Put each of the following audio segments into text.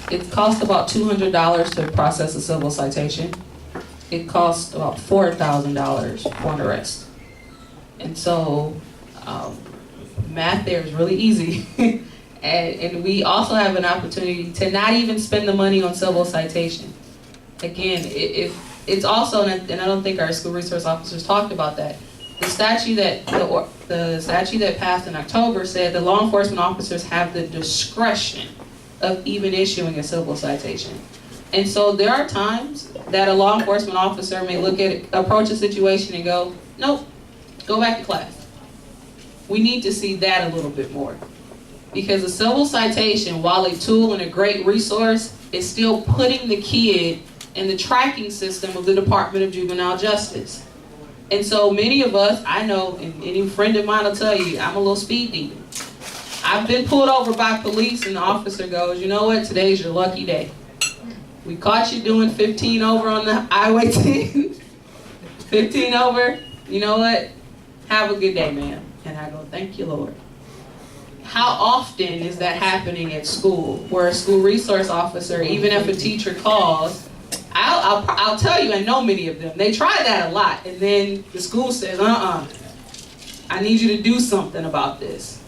It costs about $200 to process a civil citation. It costs about $4,000 for an arrest. And so, math there is really easy. and we also have an opportunity to not even spend the money on civil citation. Again, it's also, and I don't think our school resource officers talked about that. The statute that passed in October said the law enforcement officers have the discretion of even issuing a civil citation. And so there are times that a law enforcement officer may approach a situation and go, nope, go back to class. We need to see that a little bit more. Because a civil citation, while a tool and a great resource, is still putting the kid in the tracking system of the Department of Juvenile Justice. And so many of us, I know, and any friend of mine will tell you, I'm a little speed demon. I've been pulled over by police and the officer goes, you know what, today's your lucky day. We caught you doing 15 over on the Highway 10. 15 over, you know what, have a good day, ma'am. And I go, thank you, Lord. How often is that happening at school, where a school resource officer, even if a teacher calls, I'll tell you, I know many of them, they try that a lot, and then the school says, I need you to do something about this.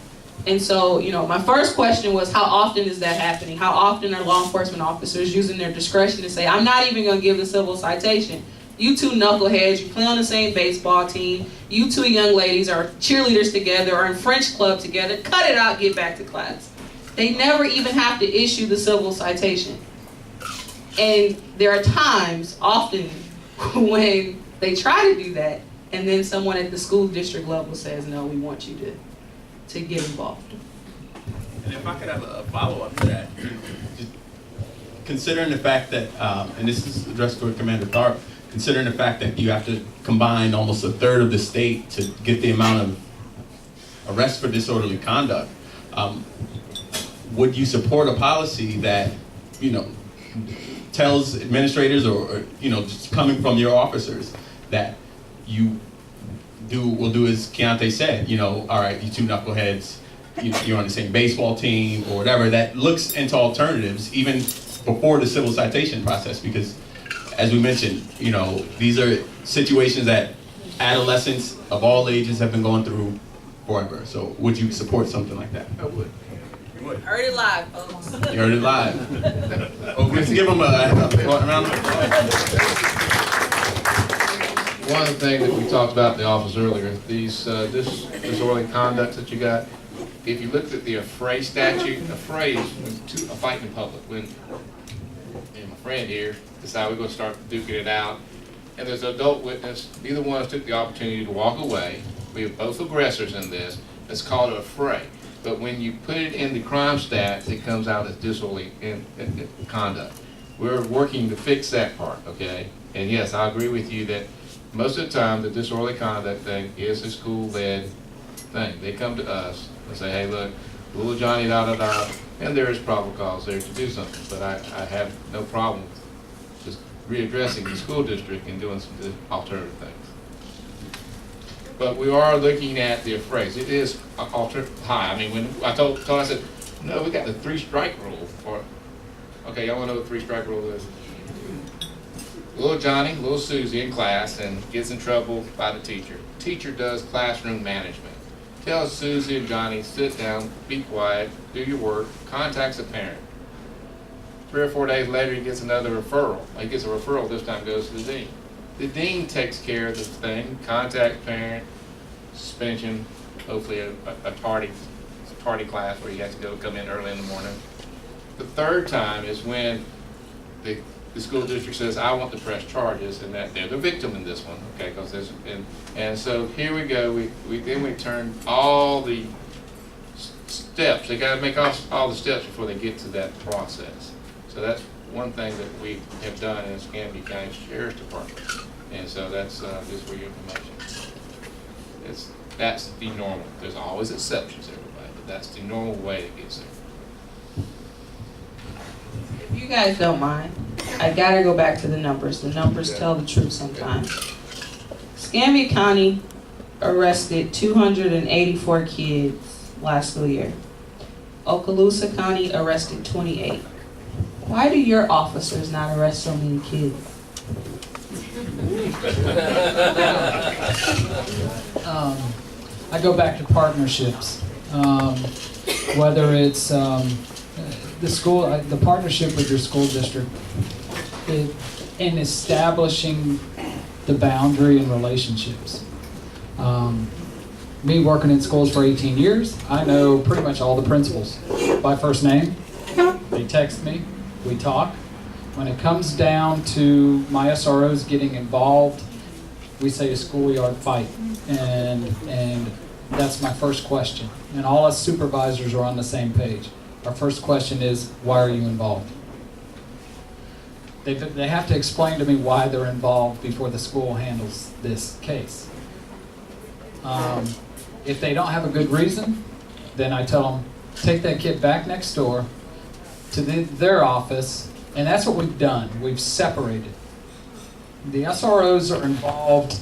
And so, my first question was, how often is that happening? How often are law enforcement officers using their discretion to say, I'm not even going to give the civil citation. You two knuckleheads, you play on the same baseball team, you two young ladies are cheerleaders together or in French club together, cut it out, get back to class. They never even have to issue the civil citation. And there are times, often, when they try to do that, and then someone at the school district level says, no, we want you to get involved. And if I could have a follow-up to that, just considering the fact that, and this is addressed to Commander Tharp, considering the fact that you have to combine almost a third of the state to get the amount of arrests for disorderly conduct, would you support a policy that, tells administrators or just coming from your officers that you will do as Keontae said, all right, you two knuckleheads, you're on the same baseball team or whatever, that looks into alternatives even before the civil citation process, because as we mentioned, these are situations that adolescents of all ages have been going through forever. So would you support something like that? I would. Heard it live, folks. You heard it live. Oh, let's give them a round of applause. One of the things that we talked about in the office earlier, this disorderly conduct that you got, if you looked at the affray statute, affray is a fight in public. When my friend here decided we're going to start duking it out, and there's an adult witness, neither one of us took the opportunity to walk away. We are both aggressors in this. It's called an affray. But when you put it in the crime stats, it comes out as disorderly conduct. We're working to fix that part, okay? And yes, I agree with you that most of the time the disorderly conduct thing is a school-led thing. They come to us and say, hey, look, little Johnny, da-da-da, and there is probable cause there to do something. But I have no problem just readdressing the school district and doing some alternative things. But we are looking at the affrays. It is high. I mean, when I told I said, no, we got the 3-strike rule. Okay, y'all want to know what the 3-strike rule is? Little Johnny, little Susie in class and gets in trouble by the teacher. Teacher does classroom management. Tells Susie and Johnny, sit down, be quiet, do your work, contacts a parent. 3 or 4 days later, he gets another referral. He gets a referral, this time goes to the dean. The dean takes care of the thing, contact parent, suspension, hopefully a tardy class where he has to come in early in the morning. The third time is when the school district says, I want to press charges, and that they're the victim in this one, okay? Because there's and so here we go. We turn all the steps. They got to make all the steps before they get to that process. So that's one thing that we have done in Escambia County Sheriff's Department, and so that's just for your information. That's the normal. There's always exceptions, everybody, but that's the normal way it gets there. If you guys don't mind, I gotta go back to the numbers. The numbers tell the truth sometimes. Escambia County arrested 284 kids last school year. Okaloosa County arrested 28. Why do your officers not arrest so many kids? I go back to partnerships. Whether it's the partnership with your school district in establishing the boundary and relationships. Me working in schools for 18 years, I know pretty much all the principals by first name. They text me, we talk. When it comes down to my SROs getting involved, we say a schoolyard fight, and that's my first question. And all us supervisors are on the same page. Our first question is, why are you involved? They have to explain to me why they're involved before the school handles this case. If they don't have a good reason, then I tell them, take that kid back next door to their office, and that's what we've done. We've separated. The SROs are involved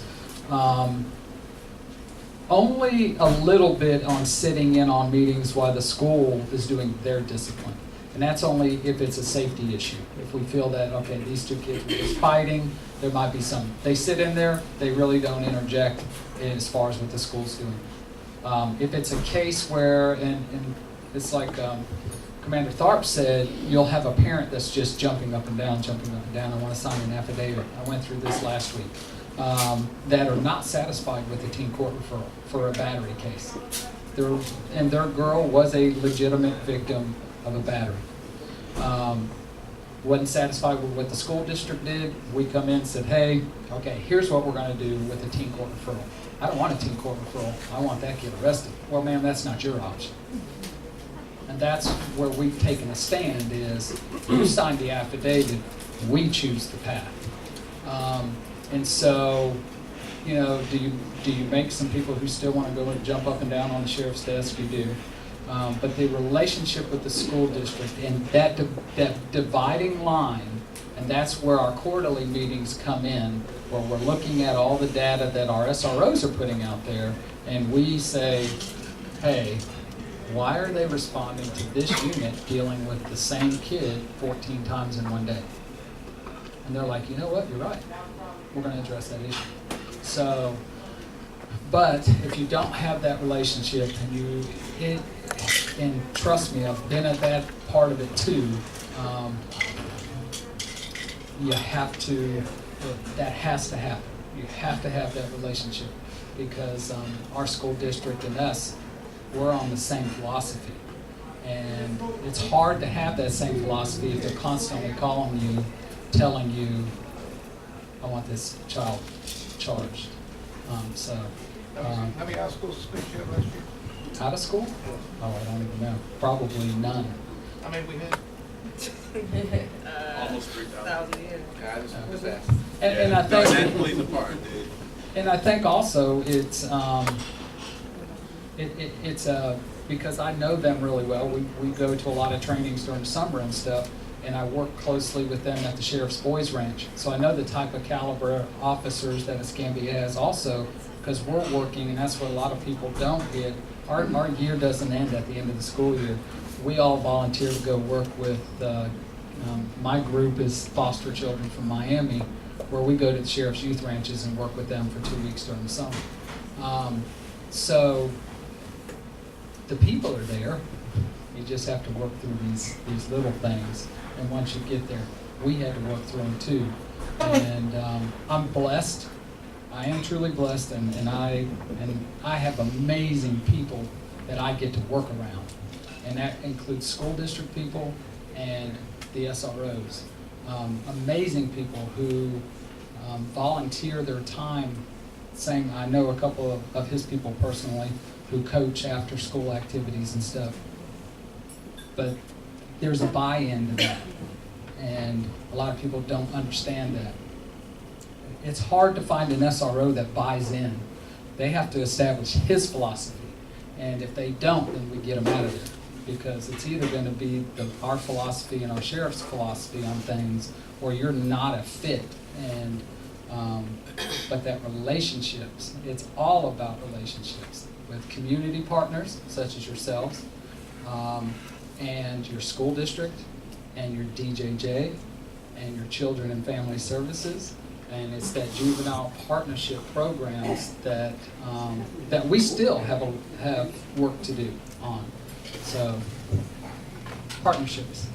only a little bit on sitting in on meetings while the school is doing their discipline. And that's only if it's a safety issue. If we feel that, okay, these two kids are just fighting, there might be some. They sit in there, they really don't interject as far as what the school's doing. If it's a case where, and it's like Commander Tharp said, you'll have a parent that's just jumping up and down, I want to sign an affidavit. I went through this last week. That are not satisfied with the teen court referral for a battery case. Their girl was a legitimate victim of a battery. Wasn't satisfied with what the school district did. We come in and said, hey, okay, here's what we're going to do with the teen court referral. I don't want a teen court referral. I want that kid arrested. Well, ma'am, that's not your option. And that's where we've taken a stand is, you signed the affidavit, we choose the path. And so, you know, do you make some people who still want to go and jump up and down on the sheriff's desk? You do. But the relationship with the school district and that dividing line, and that's where our quarterly meetings come in, where we're looking at all the data that our SROs are putting out there, and we say, hey, why are they responding to this unit dealing with the same kid 14 times in one day? And they're like, you know what, you're right. We're going to address that issue. So, but if you don't have that relationship, and trust me, I've been at that part of it too, you have to, that has to happen. You have to have that relationship because our school district and us, we're on the same philosophy. And it's hard to have that same philosophy if they're constantly calling you, telling you, I want this child charged. How many out of school suspicious you had last year? Out of school? Oh, I don't even know. Probably none. I mean, we had. Almost 3,000. Yeah. And I think, that plays a part, dude. and I think also it's because I know them really well. We go to a lot of trainings during the summer and stuff, and I work closely with them at the Sheriff's Boys Ranch. So I know the type of caliber officers that Escambia has also, because we're working, and that's what a lot of people don't get. Our year doesn't end at the end of the school year. We all volunteer to go work with, my group is foster children from Miami, where we go to the Sheriff's Youth Ranches and work with them for 2 weeks during the summer. So the people are there. You just have to work through these little things. And once you get there, we had to work through them too. And I'm blessed. I am truly blessed, and I have amazing people that I get to work around. And that includes school district people and the SROs. Amazing people who volunteer their time. Saying, I know a couple of his people personally who coach after school activities and stuff. But there's a buy-in to that, and a lot of people don't understand that. It's hard to find an SRO that buys in. They have to establish his philosophy, and if they don't, then we get them out of there, because it's either going to be our philosophy and our sheriff's philosophy on things, or you're not a fit. And but that relationships, it's all about relationships with community partners such as yourselves, and your school district, and your DJJ, and your Children and Family Services, and it's that juvenile partnership programs that that we still have work to do on. So partnerships.